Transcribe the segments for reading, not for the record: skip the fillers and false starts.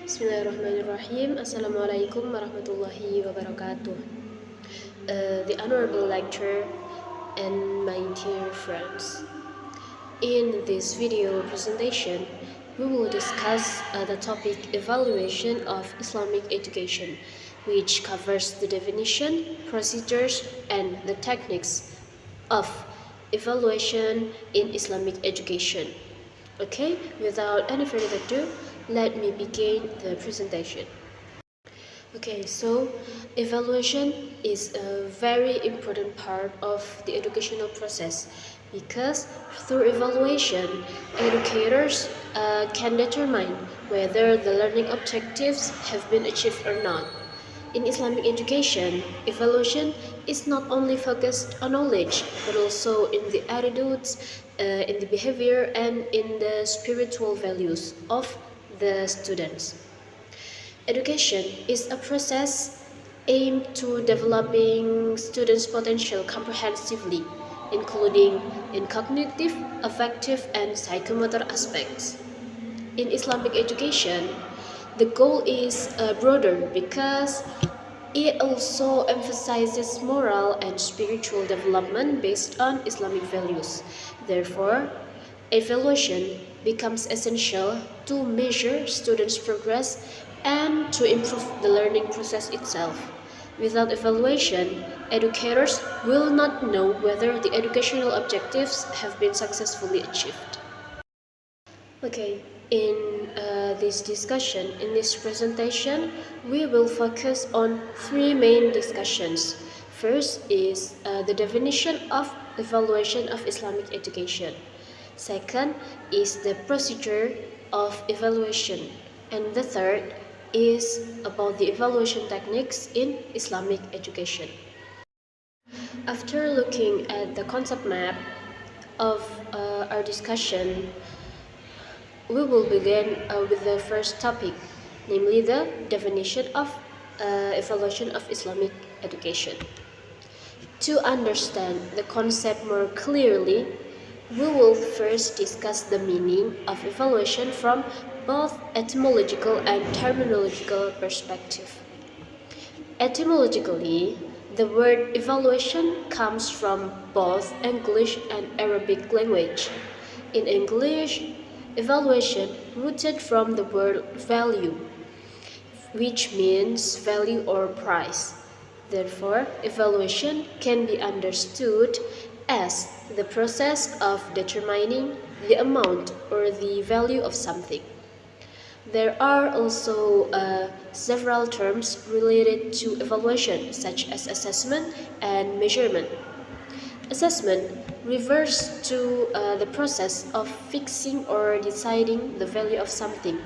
Bismillahirrahmanirrahim. Assalamualaikum warahmatullahi wabarakatuh. The honorable lecturer and my dear friends. In this video presentation, we will discuss the topic evaluation of Islamic education, which covers the definition, procedures, and the techniques of evaluation in Islamic education. Okay, without any further ado, let me begin the presentation. Okay, so evaluation is a very important part of the educational process because through evaluation, educators can determine whether the learning objectives have been achieved or not. In Islamic education, evaluation is not only focused on knowledge, but also in the attitudes, in the behavior, and in the spiritual values of the students. Education is a process aimed to developing students' potential comprehensively, including in cognitive, affective, and psychomotor aspects. In Islamic education, the goal is broader because it also emphasizes moral and spiritual development based on Islamic values. Therefore, evaluation becomes essential to measure students' progress and to improve the learning process itself. Without evaluation, educators will not know whether the educational objectives have been successfully achieved. Okay, in this discussion, in this presentation, we will focus on three main discussions. First is the definition of evaluation of Islamic education. Second is the procedure of evaluation. And the third is about the evaluation techniques in Islamic education. After looking at the concept map of our discussion, we will begin with the first topic, namely the definition of evaluation of Islamic education. To understand the concept more clearly, we will first discuss the meaning of evaluation from both etymological and terminological perspective. Etymologically, the word evaluation comes from both English and Arabic language. In English, evaluation rooted from the word value, which means value or price. Therefore, evaluation can be understood as the process of determining the amount or the value of something. There are also several terms related to evaluation, such as assessment and measurement. Assessment refers to the process of fixing or deciding the value of something,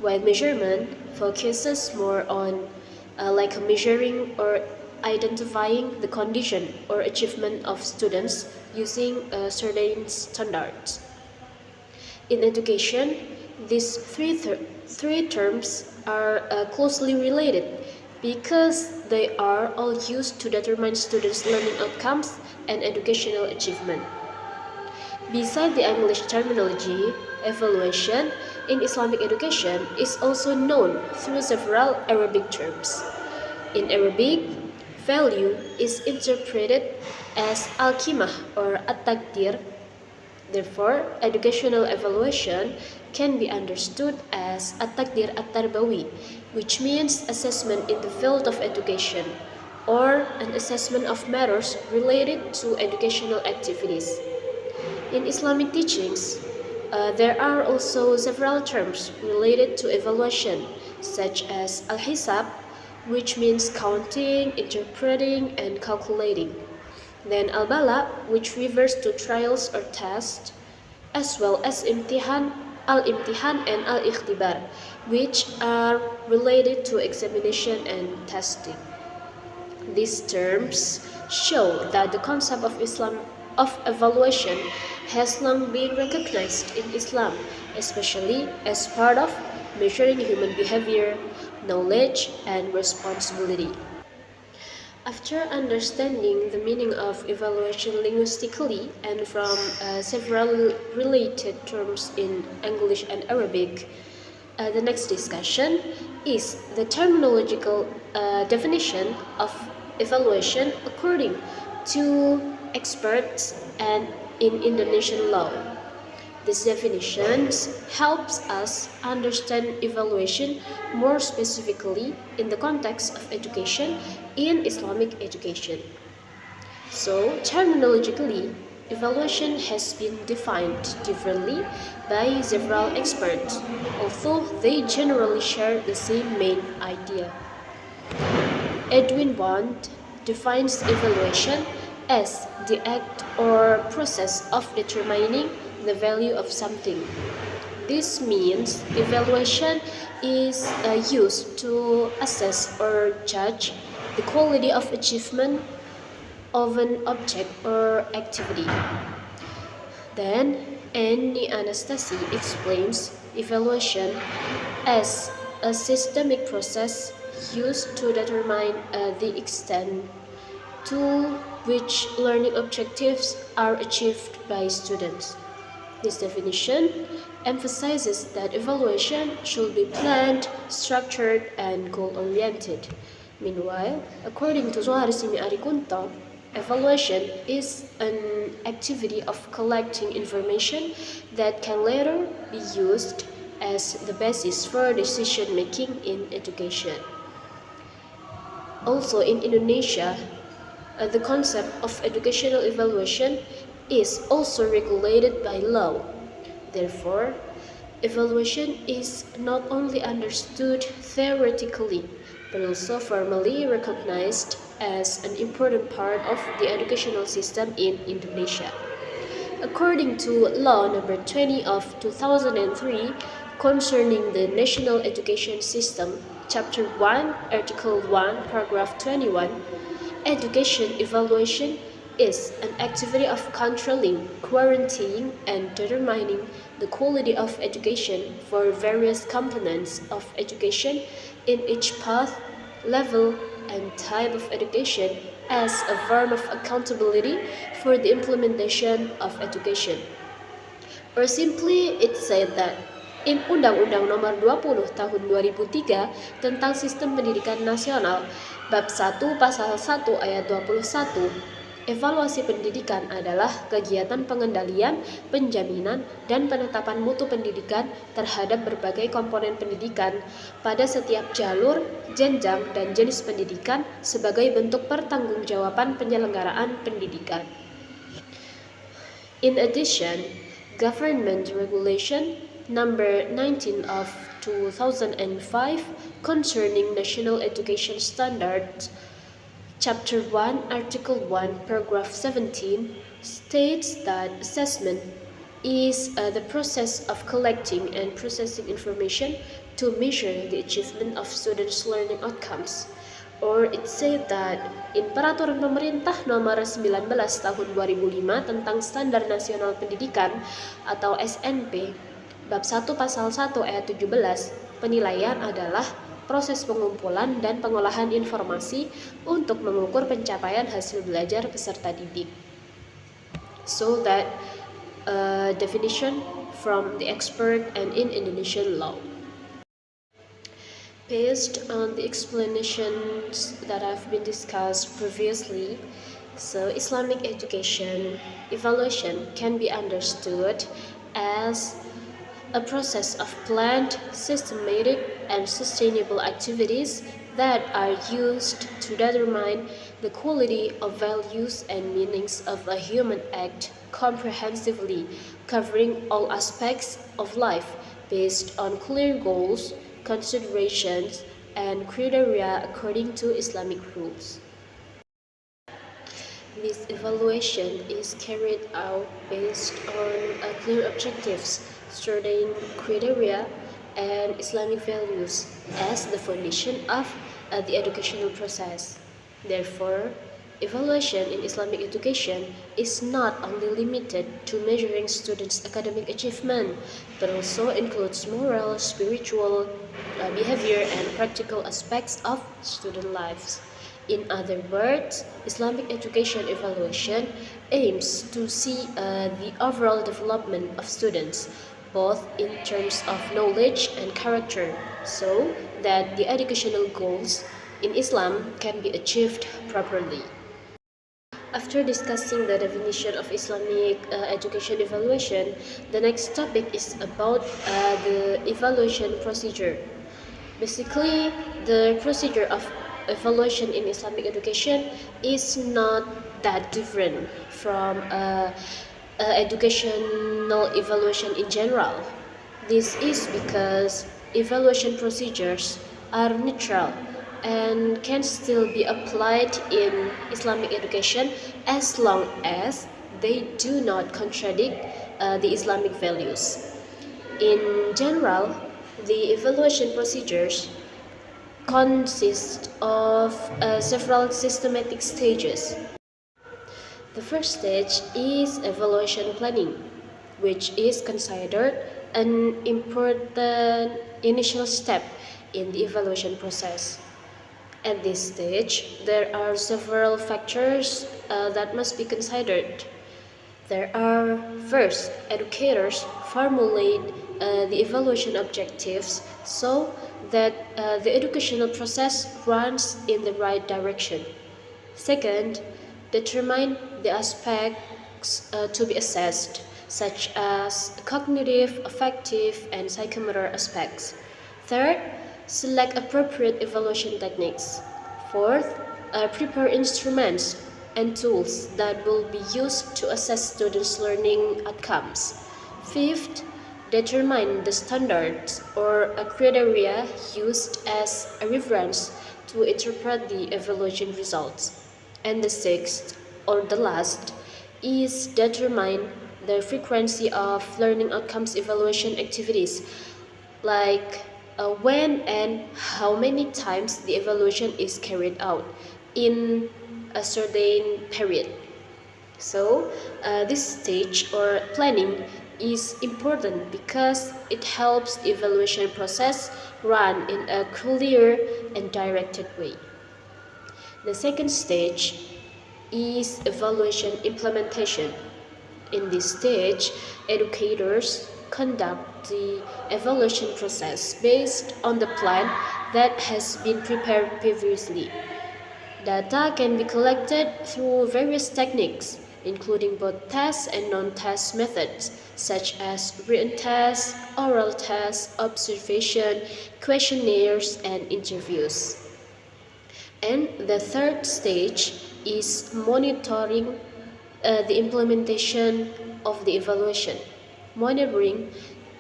while measurement focuses more on like measuring or identifying the condition or achievement of students using certain standards. In education, these three terms are closely related because they are all used to determine students' learning outcomes and educational achievement. Besides the English terminology, evaluation in Islamic education is also known through several Arabic terms. In Arabic, value is interpreted as al-qimah or at-taqdir. Therefore, educational evaluation can be understood as at-taqdir at-tarbawi, which means assessment in the field of education, or an assessment of matters related to educational activities. In Islamic teachings, there are also several terms related to evaluation, such as al-hisab, which means counting, interpreting, and calculating. Then al-bala, which refers to trials or tests, as well as imtihan, al-imtihan, and al-ikhtibar, which are related to examination and testing. These terms show that the concept of evaluation has long been recognized in Islam, especially as part of measuring human behavior, knowledge, and responsibility. After understanding the meaning of evaluation linguistically and from several related terms in English and Arabic, The next discussion is the terminological definition of evaluation according to experts and in Indonesian law. This definition helps us understand evaluation more specifically in the context of education in Islamic education. So, terminologically, evaluation has been defined differently by several experts, although they generally share the same main idea. Edwin Bond defines evaluation as the act or process of determining the value of something. This means evaluation is used to assess or judge the quality of achievement of an object or activity. Then, Annie Anastasi explains evaluation as a systemic process used to determine the extent to which learning objectives are achieved by students. This definition emphasizes that evaluation should be planned, structured, and goal-oriented. Meanwhile, according to Rossidy evaluation is an activity of collecting information that can later be used as the basis for decision making in education. Also in Indonesia, the concept of educational evaluation is also regulated by law. Therefore, evaluation is not only understood theoretically, but also formally recognized as an important part of the educational system in Indonesia. According to Law Number 20 of 2003 concerning the National Education System, Chapter 1, Article 1, Paragraph 21, education evaluation is an activity of controlling, guaranteeing, and determining the quality of education for various components of education in each path, level, and type of education as a form of accountability for the implementation of education. Or simply, it said that in Undang-Undang Nomor 20 Tahun 2003 tentang Sistem Pendidikan Nasional, Bab 1 Pasal 1 Ayat 21, evaluasi pendidikan adalah kegiatan pengendalian, penjaminan, dan penetapan mutu pendidikan terhadap berbagai komponen pendidikan pada setiap jalur, jenjang, dan jenis pendidikan sebagai bentuk pertanggungjawaban penyelenggaraan pendidikan. In addition, Government Regulation Number 19 of 2005 concerning National Education Standards, Chapter 1, Article 1, Paragraph 17 states that assessment is the process of collecting and processing information to measure the achievement of students' learning outcomes. Or it said that in Peraturan Pemerintah Nomor 19 Tahun 2005 tentang Standar Nasional Pendidikan atau SNP, Bab 1 Pasal 1 Ayat 17, penilaian adalah proses pengumpulan dan pengolahan informasi untuk mengukur pencapaian hasil belajar peserta didik. So that definition from the expert and in Indonesian law. Based on the explanations that have been discussed previously, so Islamic education evaluation can be understood as a process of planned, systematic, and sustainable activities that are used to determine the quality of values and meanings of a human act comprehensively, covering all aspects of life based on clear goals, considerations, and criteria according to Islamic rules. This evaluation is carried out based on clear objectives, certain criteria, and Islamic values as the foundation of the educational process. Therefore, evaluation in Islamic education is not only limited to measuring students' academic achievement, but also includes moral, spiritual, behavior, and practical aspects of student lives. In other words, Islamic education evaluation aims to see the overall development of students, both in terms of knowledge and character, so that the educational goals in Islam can be achieved properly. After discussing the definition of Islamic education evaluation, the next topic is about the evaluation procedure. Basically, the procedure of evaluation in Islamic education is not that different from educational evaluation in general. This is because evaluation procedures are neutral and can still be applied in Islamic education as long as they do not contradict the Islamic values. In general, the evaluation procedures consist of several systematic stages. The first stage is evaluation planning, which is considered an important initial step in the evaluation process. At this stage, there are several factors that must be considered. There are, first, educators formulate the evaluation objectives so that the educational process runs in the right direction. Second, determine the aspects to be assessed, such as cognitive, affective, and psychomotor aspects. Third, select appropriate evaluation techniques. Fourth, prepare instruments and tools that will be used to assess students' learning outcomes. Fifth, determine the standards or criteria used as a reference to interpret the evaluation results. And the sixth, or the last, is determine the frequency of learning outcomes evaluation activities, like when and how many times the evaluation is carried out in a certain period. So, this stage or planning is important because it helps the evaluation process run in a clear and directed way. The second stage is evaluation implementation. In this stage, educators conduct the evaluation process based on the plan that has been prepared previously. Data can be collected through various techniques, including both test and non-test methods, such as written tests, oral tests, observation, questionnaires, and interviews. And the third stage is monitoring the implementation of the evaluation. Monitoring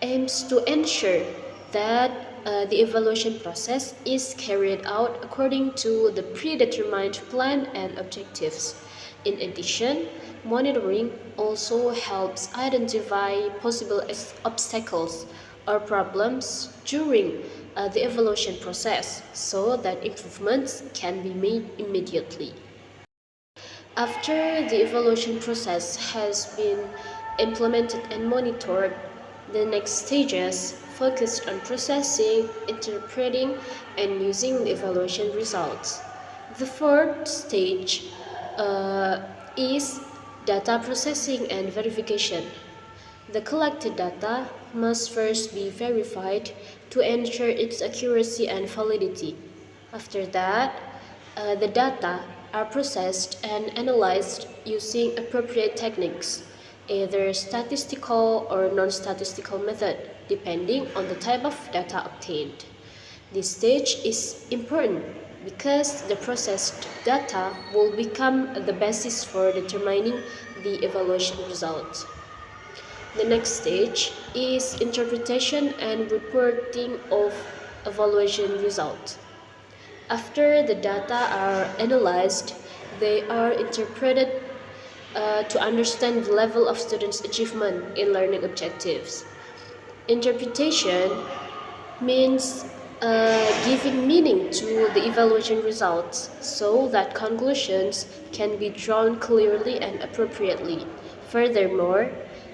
aims to ensure that the evaluation process is carried out according to the predetermined plan and objectives. In addition, monitoring also helps identify possible obstacles or problems during the evaluation process so that improvements can be made immediately. After the evaluation process has been implemented and monitored, the next stages focused on processing, interpreting, and using the evaluation results. The fourth stage is data processing and verification. The collected data must first be verified to ensure its accuracy and validity. After that, the data are processed and analyzed using appropriate techniques, either statistical or non-statistical method, depending on the type of data obtained. This stage is important because the processed data will become the basis for determining the evaluation results. The next stage is interpretation and reporting of evaluation results. After the data are analyzed, they are interpreted to understand the level of students' achievement in learning objectives. Interpretation means giving meaning to the evaluation results so that conclusions can be drawn clearly and appropriately. Furthermore,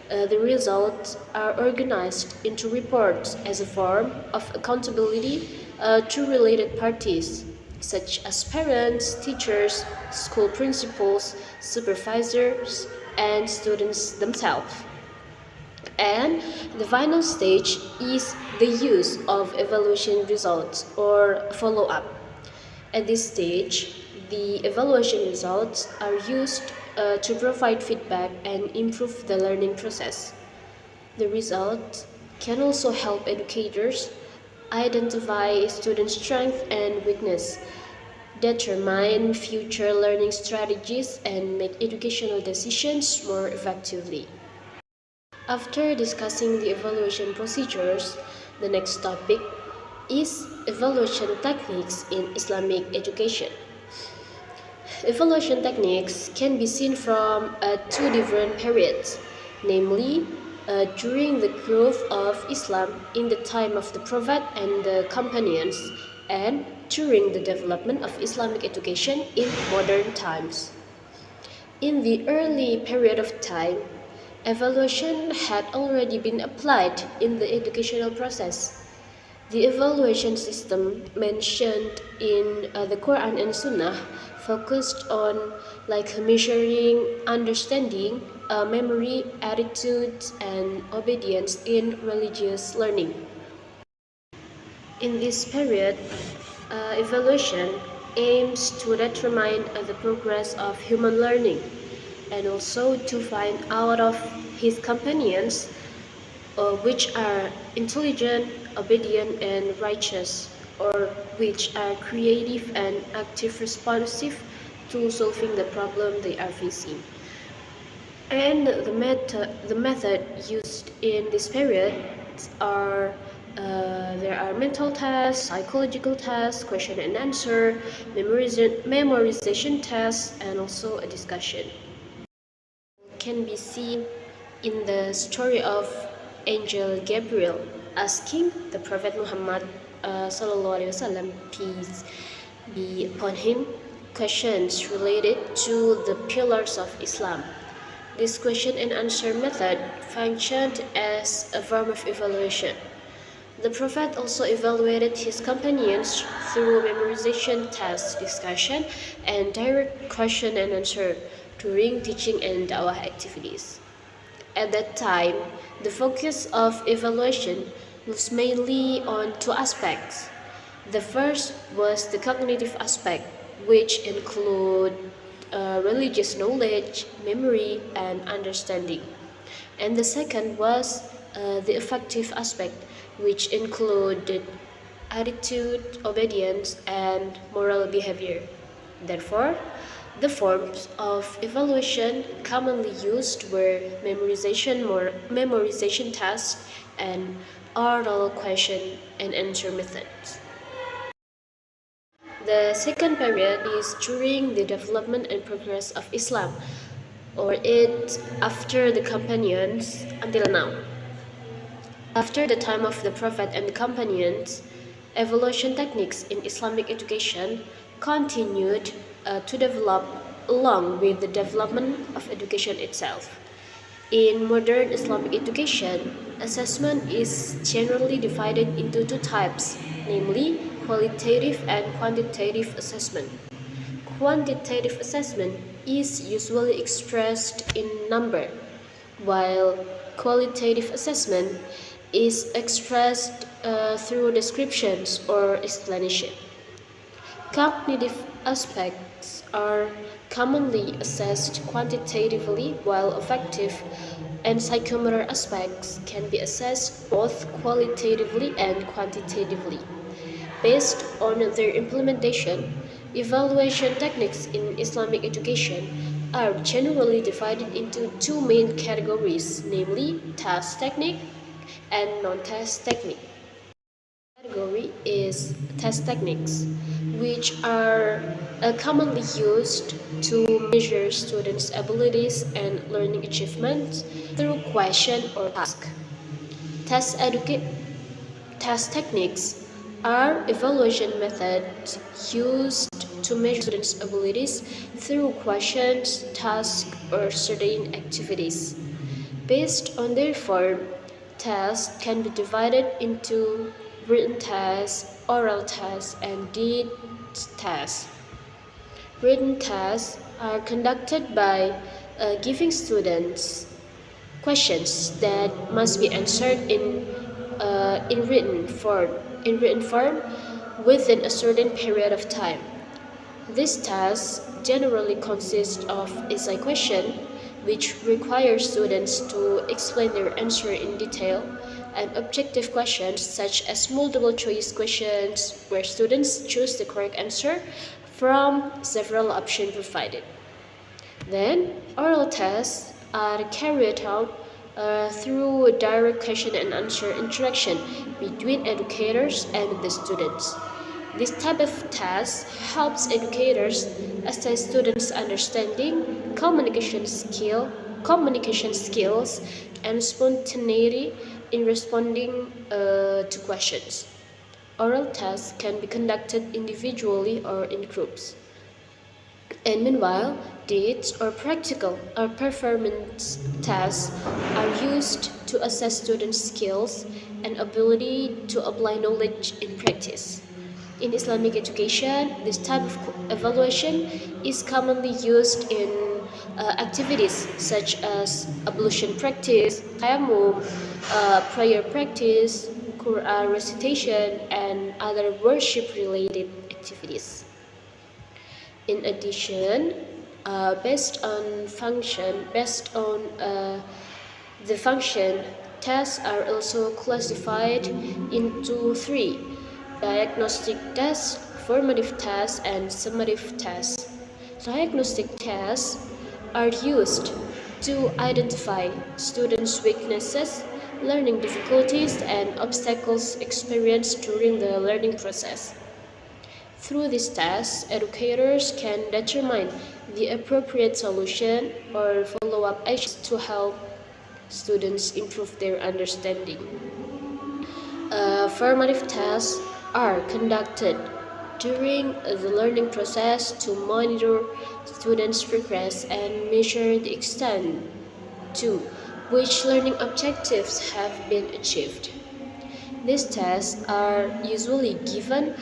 the results are organized into reports as a form of accountability to related parties, such as parents, teachers, school principals, supervisors, and students themselves. And the final stage is the use of evaluation results or follow-up. At this stage, the evaluation results are used to provide feedback and improve the learning process. The results can also help educators identify student strength and weakness, determine future learning strategies, and make educational decisions more effectively. After discussing the evaluation procedures, the next topic is evaluation techniques in Islamic education. Evaluation techniques can be seen from two different periods, namely during the growth of Islam in the time of the Prophet and the companions, and during the development of Islamic education in modern times. In the early period of time, evaluation had already been applied in the educational process. The evaluation system mentioned in the Quran and Sunnah focused on measuring understanding, memory, attitude, and obedience in religious learning. In this period, evaluation aims to determine the progress of human learning and also to find out of his companions which are intelligent, obedient, and righteous, or which are creative and active responsive to solving the problem they are facing. And the method used in this period are there are mental tests, psychological tests, question and answer, memorization tests, and also a discussion. Can be seen in the story of Angel Gabriel asking the Prophet Muhammad SAW, peace be upon him, questions related to the pillars of Islam. This question and answer method functioned as a form of evaluation. The Prophet also evaluated his companions through memorization tests, discussion, and direct question and answer during teaching and dawah activities. At that time, the focus of evaluation was mainly on two aspects. The first was the cognitive aspect, which include religious knowledge, memory, and understanding. And the second was the affective aspect, which included attitude, obedience, and moral behavior. Therefore, the forms of evaluation commonly used were memorization tasks and oral question and answer methods. The second period is during the development and progress of Islam, or it after the companions until now. After the time of the Prophet and the companions, evaluation techniques in Islamic education continued to develop along with the development of education itself. In modern Islamic education, assessment is generally divided into two types, namely qualitative and quantitative assessment. Quantitative assessment is usually expressed in number, while qualitative assessment is expressed through descriptions or explanation. Cognitive aspects are commonly assessed quantitatively, while affective and psychomotor aspects can be assessed both qualitatively and quantitatively. Based on their implementation, evaluation techniques in Islamic education are generally divided into two main categories, namely task technique and non-task technique. Category is test techniques, which are commonly used to measure students' abilities and learning achievements through question or task. Test techniques are evaluation methods used to measure students' abilities through questions, tasks, or certain activities. Based on their form, tests can be divided into written tests, oral tests, and deed tests. Written tests are conducted by giving students questions that must be answered in written form within a certain period of time. This task generally consists of essay question, which requires students to explain their answer in detail, and objective questions such as multiple choice questions, where students choose the correct answer from several options provided. Then, oral tests are carried out through direct question and answer interaction between educators and the students. This type of test helps educators assess students' understanding, communication skills, and spontaneity in responding to questions. Oral tests can be conducted individually or in groups. And meanwhile, dates or practical or performance tests are used to assess students' skills and ability to apply knowledge in practice. In Islamic education, this type of evaluation is commonly used in activities such as ablution practice, tayammum, prayer practice, Quran recitation, and other worship-related activities. In addition, based on the function, tests are also classified into three: diagnostic tests, formative tests, and summative tests. Diagnostic tests are used to identify students' weaknesses, learning difficulties, and obstacles experienced during the learning process. Through these tests, educators can determine the appropriate solution or follow-up actions to help students improve their understanding. Formative tests are conducted during the learning process to monitor students' progress and measure the extent to which learning objectives have been achieved. These tests are usually given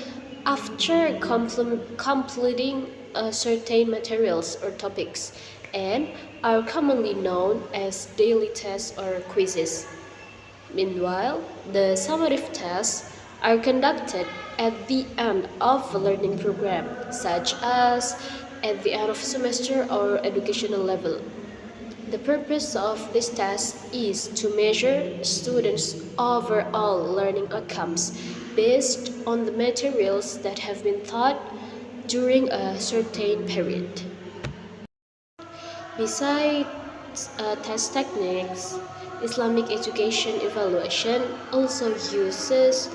after completing certain materials or topics and are commonly known as daily tests or quizzes. Meanwhile, the summative tests are conducted at the end of a learning program, such as at the end of semester or educational level. The purpose of this test is to measure students' overall learning outcomes based on the materials that have been taught during a certain period. Besides test techniques, Islamic education evaluation also uses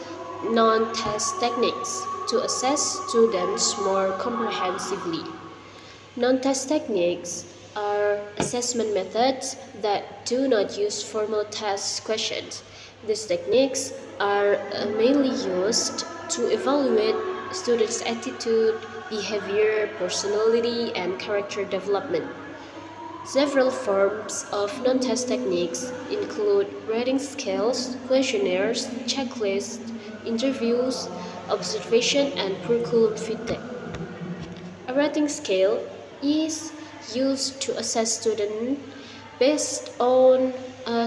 non-test techniques to assess students more comprehensively. Non-test techniques are assessment methods that do not use formal test questions. These techniques are mainly used to evaluate students' attitude, behavior, personality, and character development. Several forms of non-test techniques include rating scales, questionnaires, checklists, interviews, observation, and curriculum feedback. A rating scale is used to assess students based on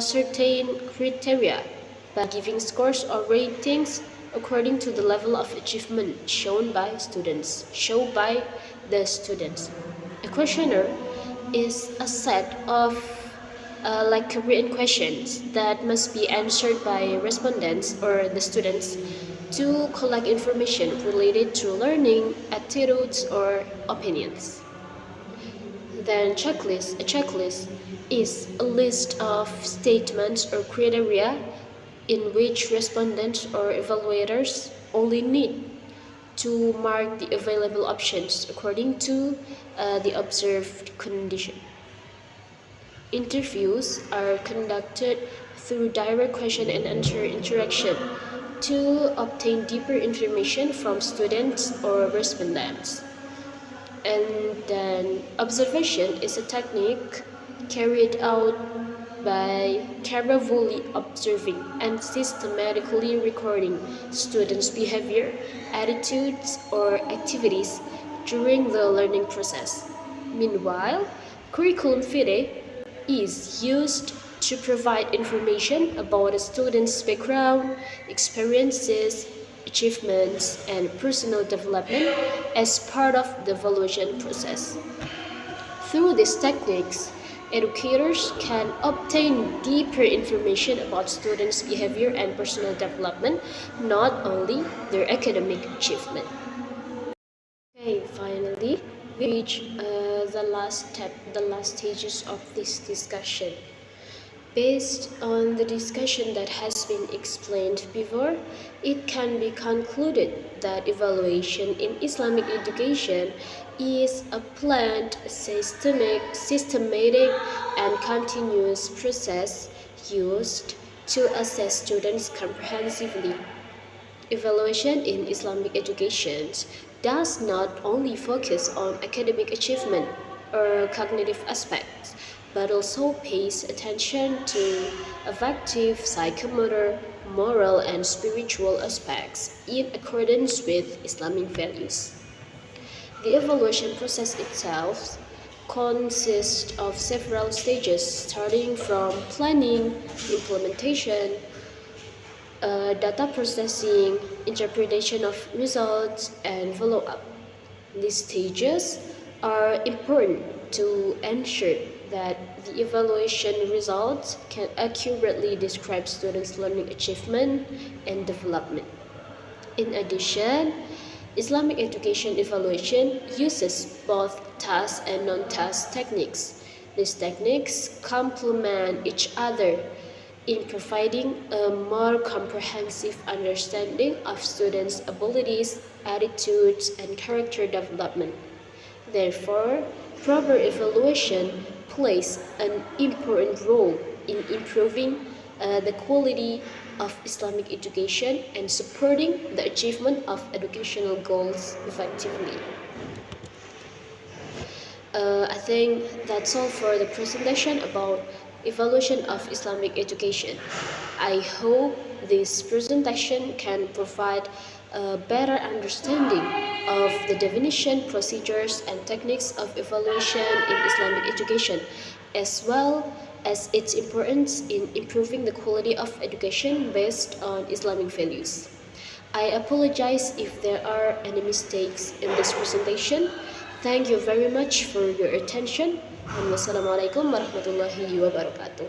certain criteria by giving scores or ratings according to the level of achievement shown by the students. A questionnaire is a set of written questions that must be answered by respondents or the students to collect information related to learning, attitudes, or opinions. Then a checklist is a list of statements or criteria in which respondents or evaluators only need to mark the available options according to the observed condition. Interviews are conducted through direct question and answer interaction to obtain deeper information from students or respondents. And then observation is a technique carried out by carefully observing and systematically recording students' behavior, attitudes, or activities during the learning process. Meanwhile, curriculum vitae is used to provide information about a student's background, experiences, achievements, and personal development as part of the evaluation process. Through these techniques, educators can obtain deeper information about students' behavior and personal development, not only their academic achievement. Okay, finally, we reach the last stages of this discussion. Based on the discussion that has been explained before, it can be concluded that evaluation in Islamic education is a planned, systematic, and continuous process used to assess students comprehensively. Evaluation in Islamic education does not only focus on academic achievement or cognitive aspects, but also pays attention to affective, psychomotor, moral, and spiritual aspects in accordance with Islamic values. The evaluation process itself consists of several stages, starting from planning, implementation, data processing, interpretation of results, and follow-up. These stages are important to ensure that the evaluation results can accurately describe students' learning achievement and development. In addition, Islamic education evaluation uses both task and non-task techniques. These techniques complement each other in providing a more comprehensive understanding of students' abilities, attitudes, and character development. Therefore, proper evaluation plays an important role in improving the quality of Islamic education and supporting the achievement of educational goals effectively. I think that's all for the presentation about evaluation of Islamic education. I hope this presentation can provide a better understanding of the definition, procedures, and techniques of evaluation in Islamic education, as well as its importance in improving the quality of education based on Islamic values. I apologize if there are any mistakes in this presentation. Thank you very much for your attention, and wassalamualaikum warahmatullahi wabarakatuh.